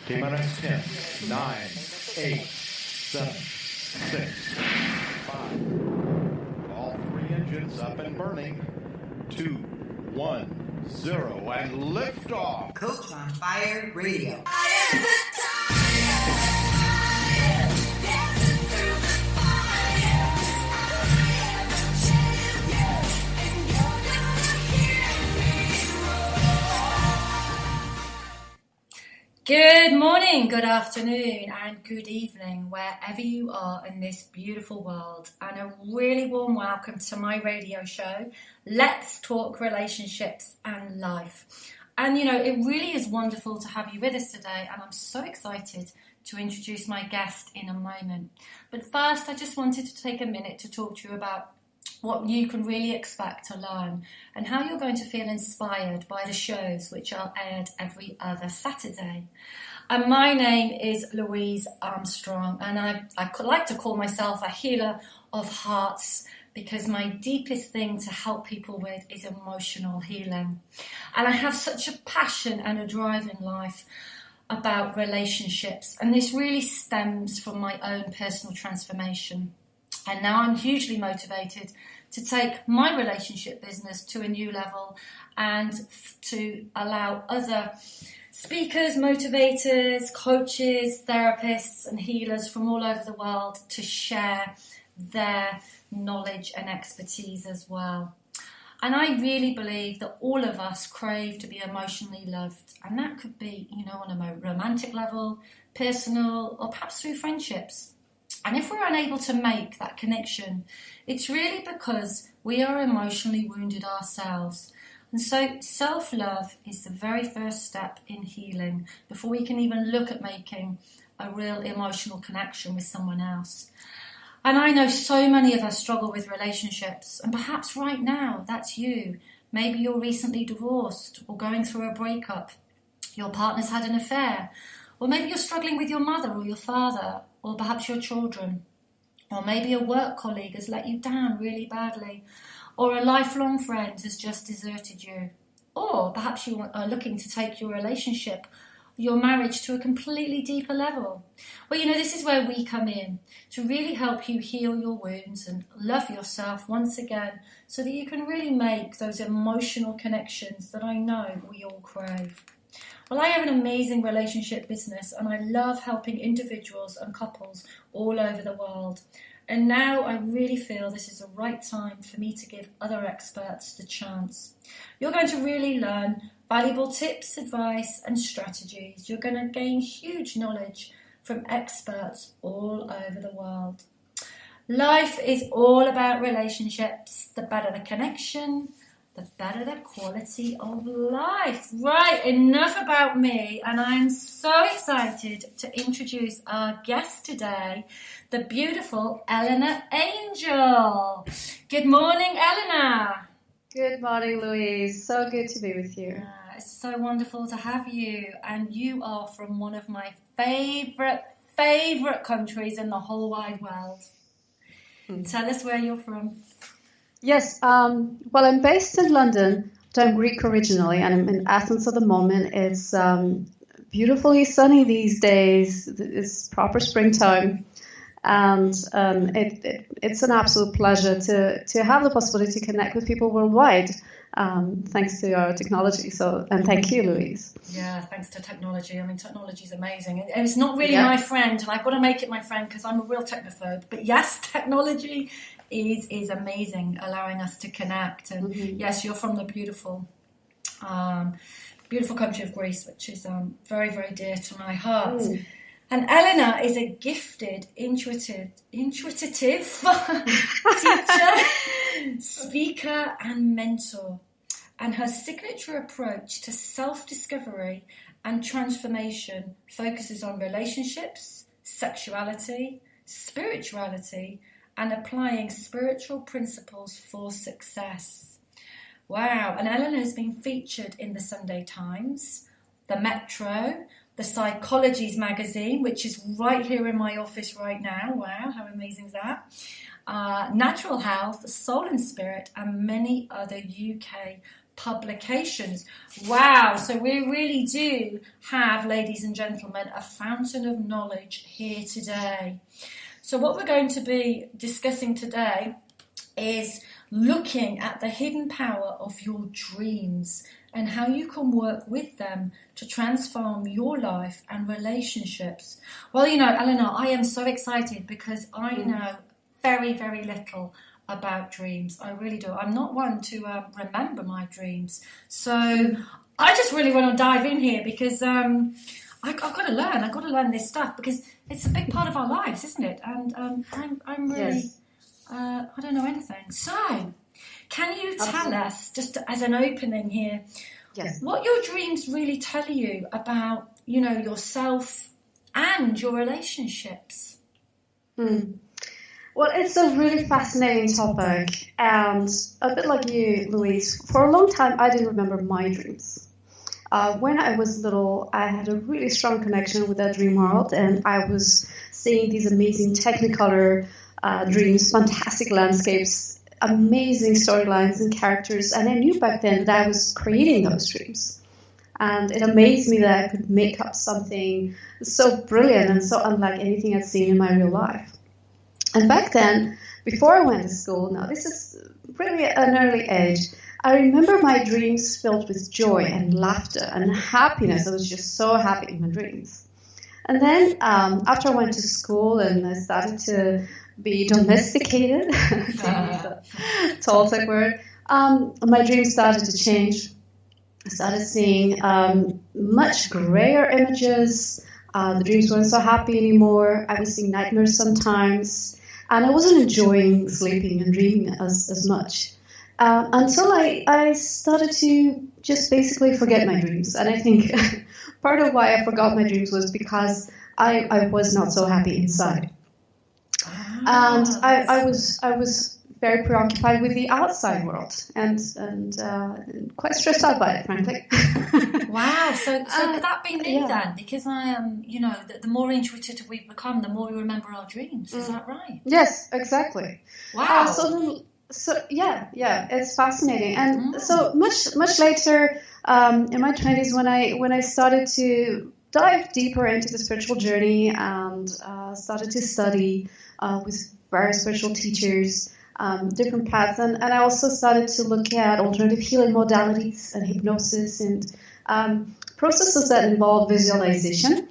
T-minus 10, 9, 8, 7, 6, 5. All three engines up and burning. 2, 1, 0, and liftoff. Coach on Fire Radio. Good morning, good afternoon, and good evening, wherever you are in this beautiful world. And a really warm welcome to my radio show, Let's Talk Relationships and Life. And you know, it really is wonderful to have you with us today, and I'm so excited to introduce my guest in a moment. But first, I just wanted to take a minute to talk to you about what you can really expect to learn and how you're going to feel inspired by the shows which are aired every other Saturday. And my name is Louise Armstrong, and I like to call myself a healer of hearts because my deepest thing to help people with is emotional healing. And I have such a passion and a drive in life about relationships, and this really stems from my own personal transformation. And now I'm hugely motivated to take my relationship business to a new level and to allow other speakers, motivators, coaches, therapists and healers from all over the world to share their knowledge and expertise as well. And I really believe that all of us crave to be emotionally loved. And that could be, you know, on a romantic level, personal, or perhaps through friendships. And if we're unable to make that connection, it's really because we are emotionally wounded ourselves. And so self-love is the very first step in healing before we can even look at making a real emotional connection with someone else. And I know so many of us struggle with relationships, and perhaps right now that's you. Maybe you're recently divorced or going through a breakup. Your partner's had an affair. Or maybe you're struggling with your mother or your father, or perhaps your children. Or maybe a work colleague has let you down really badly. Or a lifelong friend has just deserted you. Or perhaps you are looking to take your relationship, your marriage to a completely deeper level. Well, you know, this is where we come in to really help you heal your wounds and love yourself once again so that you can really make those emotional connections that I know we all crave. Well, I have an amazing relationship business and I love helping individuals and couples all over the world. And now I really feel this is the right time for me to give other experts the chance. You're going to really learn valuable tips, advice and strategies. You're going to gain huge knowledge from experts all over the world. Life is all about relationships. The better the connection, the better the quality of life. Right, enough about me, and I'm so excited to introduce our guest today, the beautiful Eleanor Angel. Good morning, Eleanor. Good morning, Louise. So good to be with you. It's so wonderful to have you, and you are from one of my favourite countries in the whole wide world. Tell us where you're from. Yes, well, I'm based in London, but I'm Greek originally, and I'm in Athens at the moment. It's beautifully sunny these days. It's proper springtime, and it's an absolute pleasure to have the possibility to connect with people worldwide, thanks to our technology. And thank you, Louise. Yeah, thanks to technology. I mean, technology is amazing. And it's not really my friend, and I've got to make it my friend because I'm a real technophobe. But yes, technology is amazing, allowing us to connect. And yes, you're from the beautiful country of Greece, which is very, very dear to my heart. And Eleanor is a gifted, intuitive teacher, speaker and mentor. And her signature approach to self-discovery and transformation focuses on relationships, sexuality, spirituality, and applying spiritual principles for success. Wow, and Eleanor has been featured in the Sunday Times, the Metro, the Psychologies magazine, which is right here in my office right now. Wow, how amazing is that? Natural Health, Soul and Spirit, and many other UK publications. Wow, so we really do have, ladies and gentlemen, a fountain of knowledge here today. So what we're going to be discussing today is looking at the hidden power of your dreams and how you can work with them to transform your life and relationships. Well, you know, Eleanor, I am so excited because I know very, very little about dreams. I really do. I'm not one to remember my dreams. So I just really want to dive in here because I've got to learn. I've got to learn this stuff because it's a big part of our lives, isn't it? And I'm really, Yes. I don't know anything. So can you tell us, just as an opening here, Yes. what your dreams really tell you about, you know, yourself and your relationships? Well, it's a really fascinating topic, and a bit like you, Louise, for a long time I didn't remember my dreams. When I was little, I had a really strong connection with that dream world, and I was seeing these amazing Technicolor dreams, fantastic landscapes, amazing storylines and characters, and I knew back then that I was creating those dreams. And it amazed me that I could make up something so brilliant and so unlike anything I'd seen in my real life. And back then, before I went to school, now this is really an early age, I remember my dreams filled with joy and laughter and happiness. I was just so happy in my dreams. And then after I went to school and I started to be domesticated, Toltec word, my dreams started to change. I started seeing much grayer images. The dreams weren't so happy anymore. I was seeing nightmares sometimes. And I wasn't enjoying sleeping and dreaming as much. Until I started to just basically forget my dreams. And I think part of why I forgot my dreams was because I was not so happy inside. And I was very preoccupied with the outside world and quite stressed out by it, frankly. Wow, so could that be me then? Because I am, you know, the more intuitive we become, the more we remember our dreams. Is that right? Yes, exactly. Wow. So it's fascinating. And so much later, in my 20s, when I started to dive deeper into the spiritual journey and started to study with various spiritual teachers, different paths, and I also started to look at alternative healing modalities and hypnosis and processes that involve visualization.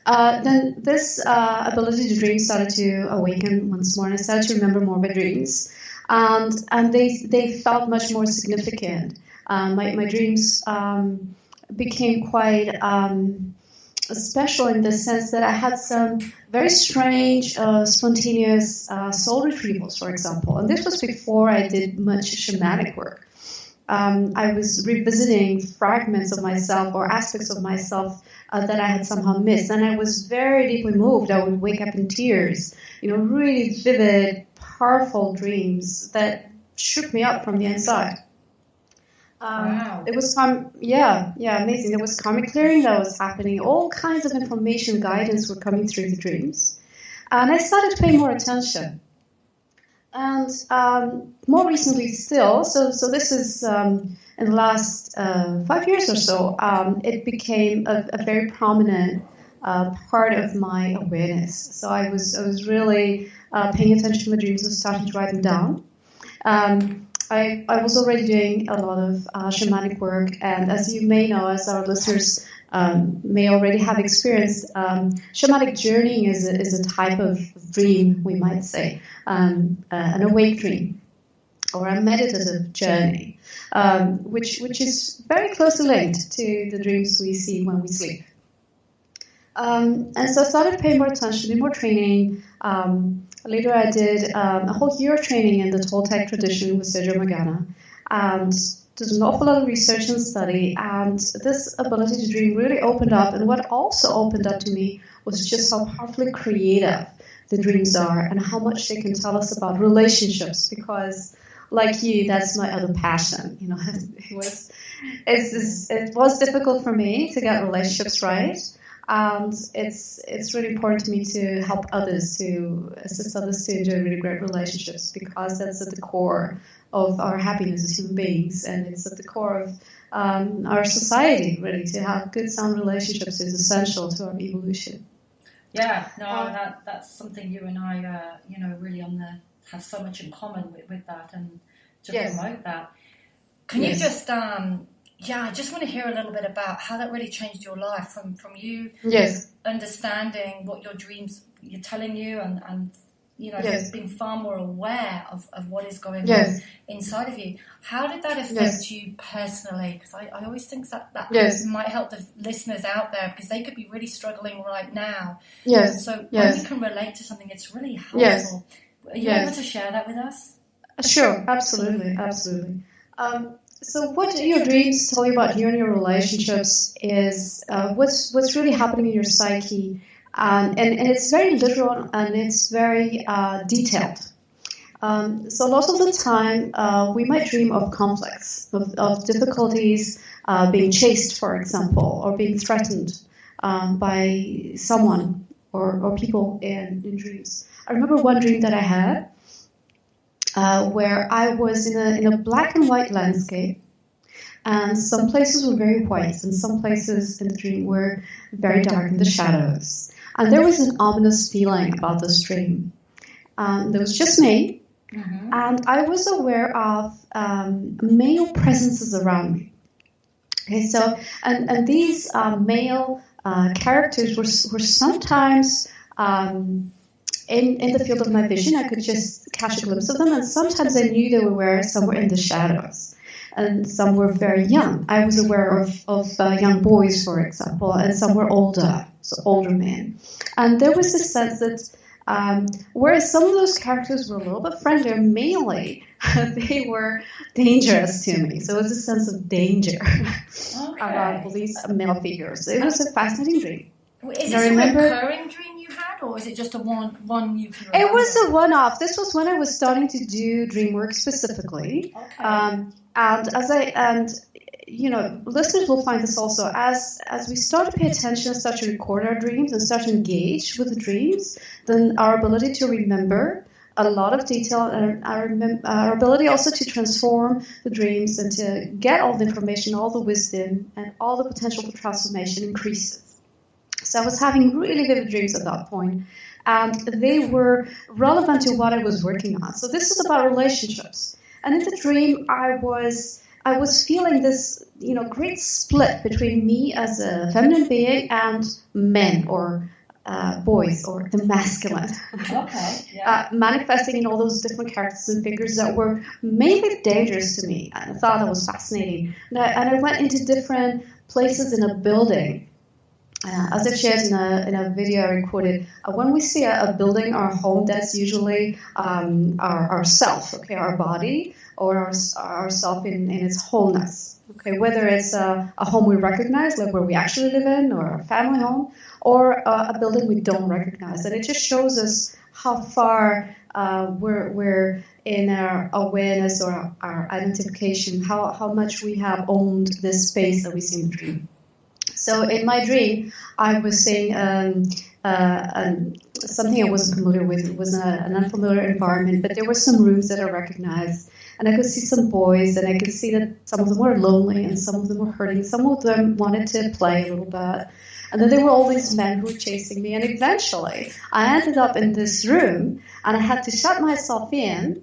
Then this ability to dream started to awaken once more, and I started to remember more of my dreams, and they felt much more significant. My dreams became quite special in the sense that I had some very strange, spontaneous soul retrievals, for example. And this was before I did much shamanic work. I was revisiting fragments of myself or aspects of myself that I had somehow missed. And I was very deeply moved. I would wake up in tears, really vivid, powerful dreams that shook me up from the inside. Wow. It was amazing. There was karmic clearing that was happening. All kinds of information, guidance were coming through the dreams. And I started to pay more attention. And more recently still, so this is in the last 5 years or so, it became a very prominent part of my awareness. So I was really paying attention to my dreams and starting to write them down. I was already doing a lot of shamanic work, and as you may know, as our listeners may already have experienced, shamanic journeying is a type of dream, we might say, an awake dream, or a meditative journey, which is very closely linked to the dreams we see when we sleep. And so I started paying more attention, did more training. Later I did a whole year of training in the Toltec tradition with Sergio Magana, and did an awful lot of research and study, and this ability to dream really opened up. And what also opened up to me was just how powerfully creative the dreams are and how much they can tell us about relationships, because like you, that's my other passion. It was difficult for me to get relationships right. And it's really important to me to help others, to assist others to enjoy really great relationships, because that's at the core of our happiness as human beings, and it's at the core of our society, really. To have good, sound relationships is essential to our evolution. Yeah, no, that's something you and I, really have so much in common with that, and to promote that. Can you just, I just want to hear a little bit about how that really changed your life from you understanding what your dreams are telling you, and being far more aware of what is going on inside of you. How did that affect you personally? Because I always think that might help the listeners out there, because they could be really struggling right now. So when we can relate to something, it's really helpful. Are you able to share that with us? Sure, absolutely. So what your dreams tell you about you and your relationships is what's really happening in your psyche. And it's very literal, and it's very detailed. So a lot of the time, we might dream of conflicts, of difficulties, being chased, for example, or being threatened by someone or people in dreams. I remember one dream that I had where I was in a black and white landscape, and some places were very white, and some places in the dream were very dark in the shadows. And there was an ominous feeling about this dream. There was just me, and I was aware of male presences around me. Okay, so and these male characters were sometimes in the field of my vision. I could just catch a glimpse of them, and sometimes I knew they were somewhere in the shadows. And some were very young. I was aware of young boys, for example, and some were older, so older men. And there was this sense that whereas some of those characters were a little bit friendlier mainly, they were dangerous to me. So it was a sense of danger around all these male figures. It was a fascinating dream. Is this a recurring dream you had, or is it just a one you can remember? It was a one-off. This was when I was starting to do dream work specifically. And listeners will find this also, as we start to pay attention, start to record our dreams, and start to engage with the dreams, then our ability to remember a lot of detail, and our ability also to transform the dreams and to get all the information, all the wisdom, and all the potential for transformation increases. So I was having really vivid dreams at that point, and they were relevant to what I was working on. So this is about relationships. And in the dream, I was feeling this, great split between me as a feminine being and men, or boys, or the masculine. Manifesting in all those different characters and figures that were mainly dangerous to me. I thought that was fascinating. And I went into different places in a building. As I've shared in a video I recorded, when we see a building or a home, that's usually our self, okay, our body, or our self in its wholeness. Okay, whether it's a home we recognize, like where we actually live in, or a family home, or a building we don't recognize. And it just shows us how far we're in our awareness or our identification, how much we have owned this space that we see in the dream. So in my dream, I was seeing something I wasn't familiar with. It was an unfamiliar environment, but there were some rooms that I recognized. And I could see some boys, and I could see that some of them were lonely, and some of them were hurting. Some of them wanted to play a little bit. And then there were all these men who were chasing me. And eventually, I ended up in this room, and I had to shut myself in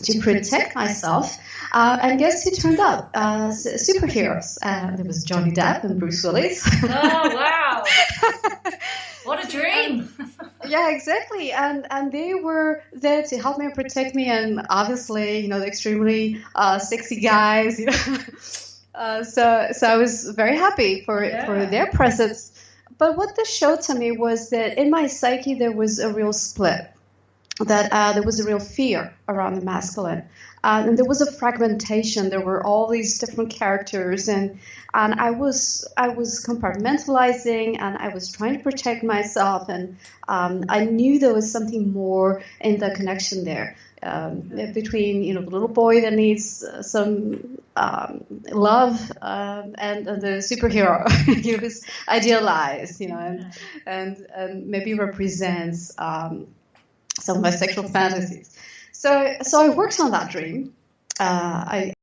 to protect myself. And guess who turned up? Superheroes. There was Johnny Depp and Bruce Willis. Oh, wow. What a dream. Yeah, exactly. And they were there to help me and protect me. And obviously, the extremely sexy guys. So I was very happy for their presence. But what this showed to me was that in my psyche, there was a real split. That there was a real fear around the masculine. And there was a fragmentation. There were all these different characters, and I was compartmentalizing, and I was trying to protect myself, and I knew there was something more in the connection there. between the little boy that needs some love and the superhero who's idealized, and maybe represents some of my sexual fantasies. So I worked on that dream. I